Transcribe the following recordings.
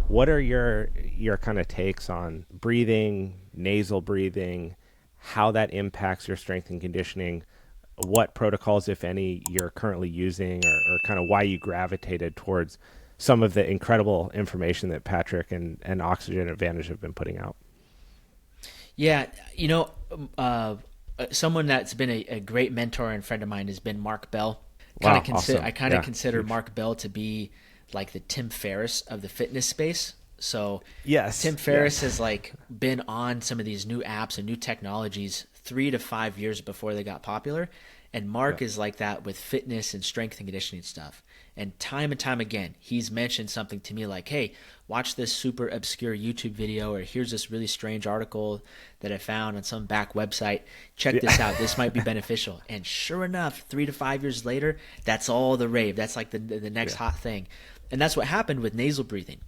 What are your kind of takes on breathing, nasal breathing, how that impacts your strength and conditioning? What protocols, if any, you're currently using, or kind of why you gravitated towards some of the incredible information that Patrick and Oxygen Advantage have been putting out? Yeah, you know, someone that's been a great mentor and friend of mine has been Mark Bell. Wow, awesome. I kind of Yeah, consider huge. Mark Bell to be like the Tim Ferriss of the fitness space. So Tim Yes, Ferriss yes. has like been on some of these new apps and new technologies 3 to 5 years before they got popular. And Mark Yep. is like that with fitness and strength and conditioning stuff. And time again, he's mentioned something to me like, hey, watch this super obscure YouTube video, or here's this really strange article that I found on some back website. Check this Yeah. out. This might be beneficial. And sure enough, 3 to 5 years later, that's all the rave. That's like the next Yeah. hot thing. And that's what happened with nasal breathing.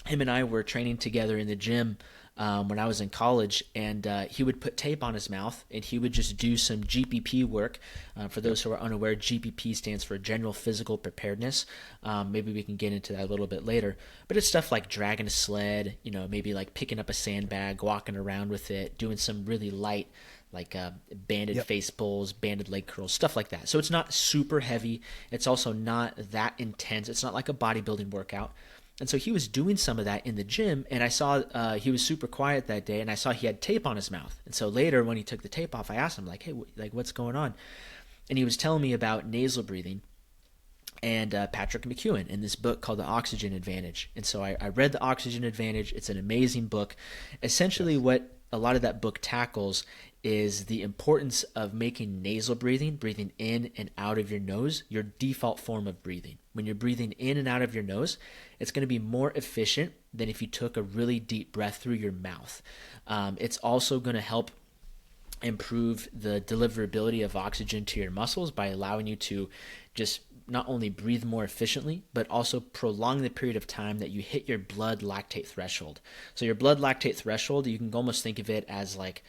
Him and I were training together in the gym when I was in college, and he would put tape on his mouth and he would just do some GPP work. For Yep. those who are unaware, GPP stands for General Physical Preparedness. Maybe we can get into that a little bit later. But it's stuff like dragging a sled, maybe like picking up a sandbag, walking around with it, doing some really light like banded Yep. face pulls, banded leg curls, stuff like that. So it's not super heavy. It's also not that intense. It's not like a bodybuilding workout. And so he was doing some of that in the gym, and I saw he was super quiet that day, and I saw he had tape on his mouth. And so later, when he took the tape off, I asked him like, "Hey, like what's going on?" And he was telling me about nasal breathing and Patrick McEwen in this book called The Oxygen Advantage. And so I read The Oxygen Advantage. It's an amazing book. Essentially, Yes. what a lot of that book tackles is the importance of making nasal breathing, breathing in and out of your nose, your default form of breathing. When you're breathing in and out of your nose, it's going to be more efficient than if you took a really deep breath through your mouth. It's also going to help improve the deliverability of oxygen to your muscles by allowing you to just not only breathe more efficiently, but also prolong the period of time that you hit your blood lactate threshold. So, your blood lactate threshold, you can almost think of it as like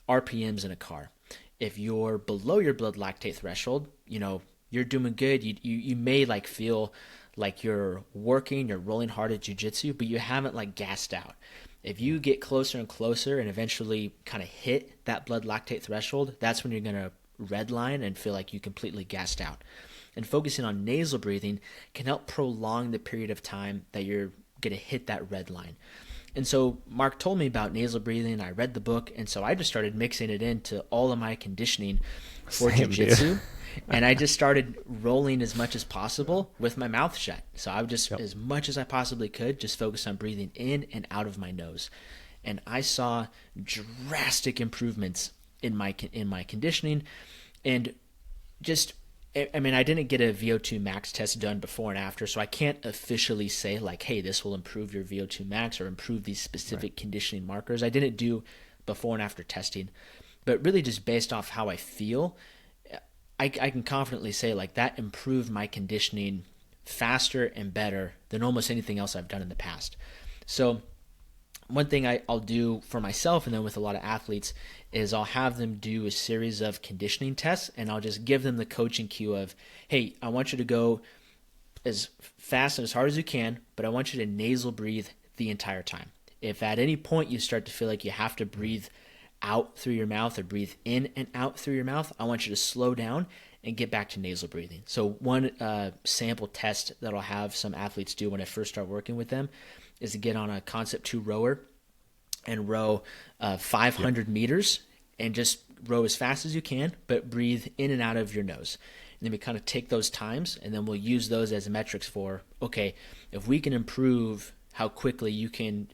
RPMs in a car. If you're below your blood lactate threshold, you're doing good. You may like feel like you're working, you're rolling hard at jujitsu, but you haven't like gassed out. If you get closer and closer and eventually kind of hit that blood lactate threshold, that's when you're going to redline and feel like you completely gassed out. And focusing on nasal breathing can help prolong the period of time that you're going to hit that red line. And so Mark told me about nasal breathing. I read the book, and so I just started mixing it into all of my conditioning for Same, dude. jujitsu. And I just started rolling as much as possible with my mouth shut. So I would just, Yep. as much as I possibly could, just focus on breathing in and out of my nose. And I saw drastic improvements in my conditioning, and just I mean, I didn't get a VO2 max test done before and after, so I can't officially say like, hey, this will improve your VO2 max or improve these Right. specific conditioning markers. I didn't do before and after testing, but really just based off how I feel, I can confidently say like that improved my conditioning faster and better than almost anything else I've done in the past. So one thing I'll do for myself and then with a lot of athletes is I'll have them do a series of conditioning tests, and I'll just give them the coaching cue of, hey, I want you to go as fast and as hard as you can, but I want you to nasal breathe the entire time. If at any point you start to feel like you have to breathe out through your mouth or breathe in and out through your mouth, I want you to slow down and get back to nasal breathing. So, one sample test that I'll have some athletes do when I first start working with them is to get on a Concept 2 rower and row Yep. 500 meters and just row as fast as you can, but breathe in and out of your nose. And then we kind of take those times and then we'll use those as metrics for, okay, if we can improve how quickly you can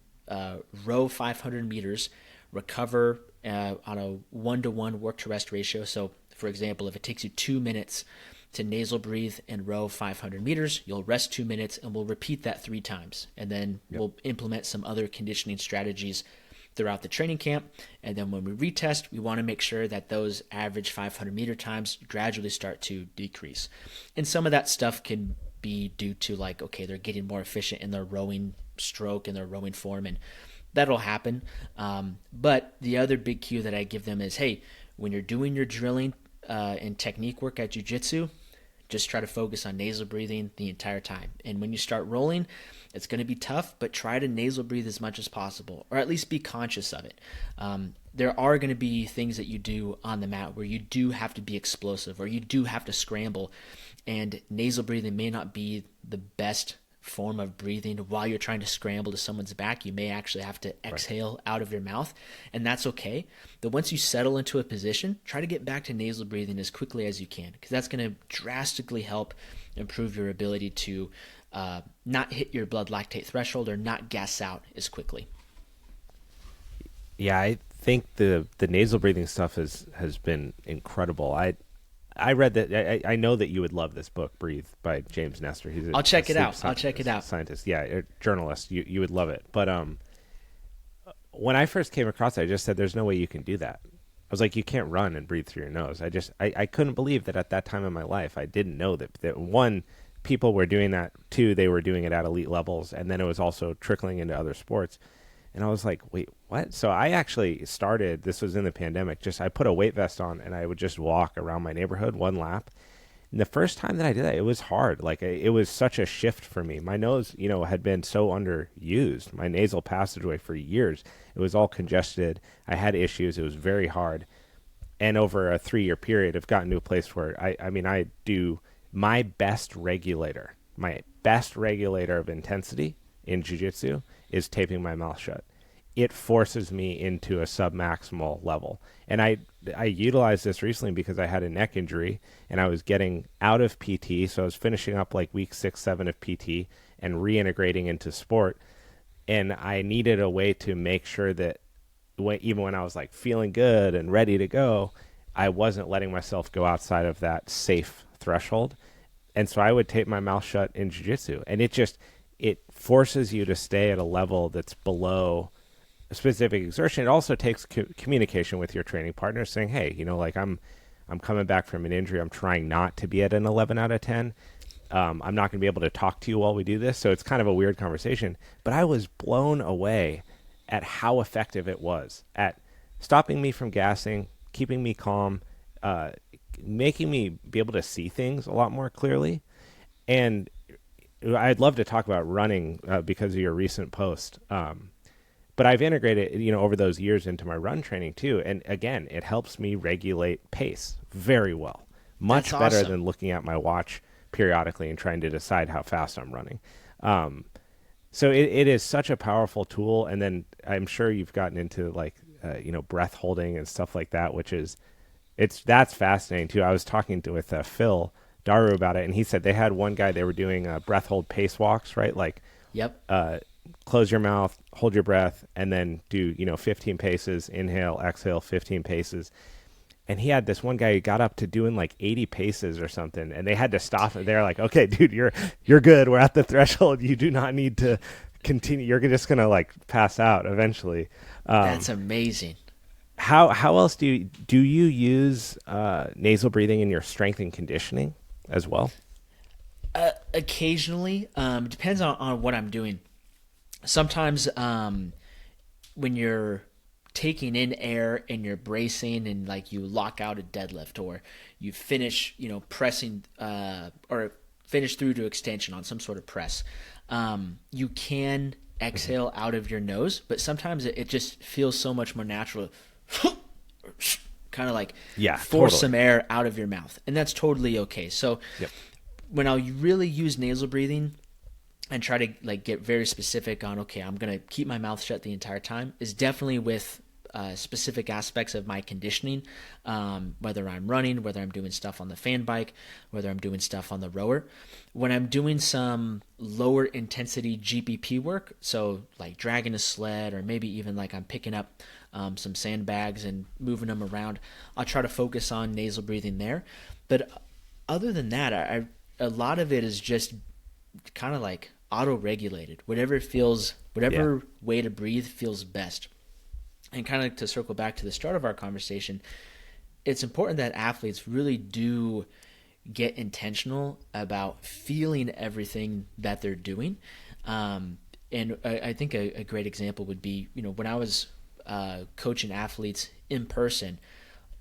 row 500 meters, recover on a 1-to-1 work to rest ratio. So, for example, if it takes you 2 minutes to nasal breathe and row 500 meters, you'll rest 2 minutes and we'll repeat that 3 times. And then Yep. we'll implement some other conditioning strategies throughout the training camp. And then when we retest, we want to make sure that those average 500-meter times gradually start to decrease. And some of that stuff can be due to like, okay, they're getting more efficient in their rowing stroke and their rowing form, and that'll happen. But the other big cue that I give them is, hey, when you're doing your drilling and technique work at jiu-jitsu, just try to focus on nasal breathing the entire time. And when you start rolling, it's going to be tough, but try to nasal breathe as much as possible, or at least be conscious of it. There are going to be things that you do on the mat where you do have to be explosive or you do have to scramble, and nasal breathing may not be the best form of breathing while you're trying to scramble to someone's back. You may actually have to exhale out of your mouth, and that's okay. But once you settle into a position, try to get back to nasal breathing as quickly as you can, because that's going to drastically help improve your ability to not hit your blood lactate threshold or not gas out as quickly. Yeah, I think the nasal breathing stuff has been incredible. I read that. I know that you would love this book, Breathe, by James Nestor. He's I'll check it out. Scientist, yeah, a journalist. You would love it. But when I first came across it, I just said, "There's no way you can do that." I was like, "You can't run and breathe through your nose." I couldn't believe that at that time in my life, I didn't know that one, people were doing that. Two, they were doing it at elite levels, and then it was also trickling into other sports. And I was like, wait, what? So I actually started, this was in the pandemic, I put a weight vest on and I would just walk around my neighborhood one lap. And the first time that I did that, it was hard. Like, it was such a shift for me. My nose, had been so underused, my nasal passageway for years. It was all congested. I had issues. It was very hard. And over a 3-year period, I've gotten to a place where I do my best regulator of intensity in Jiu Jitsu is taping my mouth shut. It forces me into a submaximal level. And I utilized this recently because I had a neck injury and I was getting out of PT. So I was finishing up like week 6, 7 of PT and reintegrating into sport. And I needed a way to make sure that even when I was like feeling good and ready to go, I wasn't letting myself go outside of that safe threshold. And so I would tape my mouth shut in jiu-jitsu. And it forces you to stay at a level that's below a specific exertion. It also takes communication with your training partner, saying, hey, I'm coming back from an injury. I'm trying not to be at an 11 out of 10. I'm not going to be able to talk to you while we do this. So it's kind of a weird conversation. But I was blown away at how effective it was at stopping me from gassing, keeping me calm, making me be able to see things a lot more clearly. And I'd love to talk about running because of your recent post. But I've integrated, over those years into my run training too. And again, it helps me regulate pace very well. Much That's better awesome. than looking at my watch periodically and trying to decide how fast I'm running. So it is such a powerful tool. And then I'm sure you've gotten into breath holding and stuff like that, that's fascinating too. I was talking with Phil Daru about it, and he said they had one guy, they were doing breath hold pace walks, right? Like, Yep. Close your mouth, hold your breath, and then do 15 paces, inhale, exhale, 15 paces. And he had this one guy who got up to doing like 80 paces or something, and they had to stop it. They're like, okay, dude, you're good. We're at the threshold. You do not need to continue. You're just gonna like pass out eventually. That's amazing. How else do you use nasal breathing in your strength and conditioning as well? Occasionally, depends on what I'm doing. Sometimes when you're taking in air and you're bracing and like you lock out a deadlift, or you finish, pressing or finish through to extension on some sort of press, you can exhale out of your nose, but sometimes it just feels so much more natural. Kind of like force some air out of your mouth, and that's totally okay. So when I really use nasal breathing and try to like get very specific on, okay, I'm gonna keep my mouth shut the entire time, is definitely with specific aspects of my conditioning, whether I'm running, whether I'm doing stuff on the fan bike, whether I'm doing stuff on the rower. When I'm doing some lower intensity GPP work, so like dragging a sled, or maybe even like I'm picking up some sandbags and moving them around, I'll try to focus on nasal breathing there. But other than that, a lot of it is just kind of like auto-regulated. Whatever way to breathe feels best. And kind of to circle back to the start of our conversation, it's important that athletes really do get intentional about feeling everything that they're doing. And I think a great example would be, when I was coaching athletes in person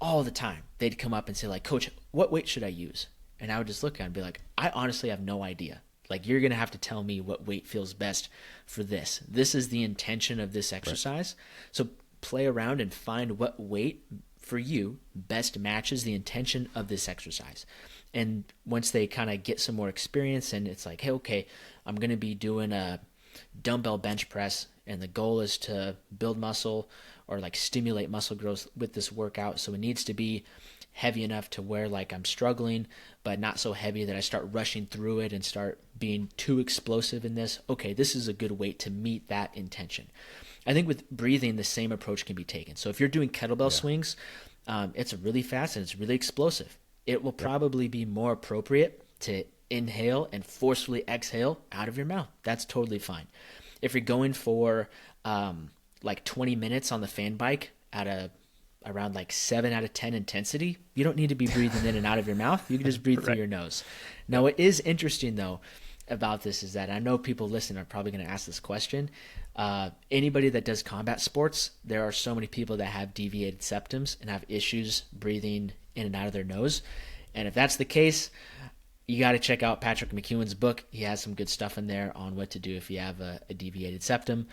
all the time, they'd come up and say like, Coach, what weight should I use? And I would just look at it and be like, I honestly have no idea. Like, you're going to have to tell me what weight feels best for this. This is the intention of this exercise. Right. So play around and find what weight for you best matches the intention of this exercise. And once they kind of get some more experience and it's like, hey, okay, I'm going to be doing a dumbbell bench press and the goal is to build muscle or like stimulate muscle growth with this workout. So it needs to be heavy enough to where like I'm struggling, but not so heavy that I start rushing through it and start being too explosive in this. Okay, this is a good weight to meet that intention. I think with breathing, the same approach can be taken. So if you're doing kettlebell swings, it's really fast and it's really explosive. It will probably be more appropriate to inhale and forcefully exhale out of your mouth. That's totally fine. If you're going for like 20 minutes on the fan bike at around like 7 out of 10 intensity, you don't need to be breathing in and out of your mouth. You can just breathe through your nose. Now, what is interesting though about this is that I know people listening are probably going to ask this question. Anybody that does combat sports, there are so many people that have deviated septums and have issues breathing in and out of their nose. And if that's the case, you got to check out Patrick McEwen's book. He has some good stuff in there on what to do if you have a deviated septum.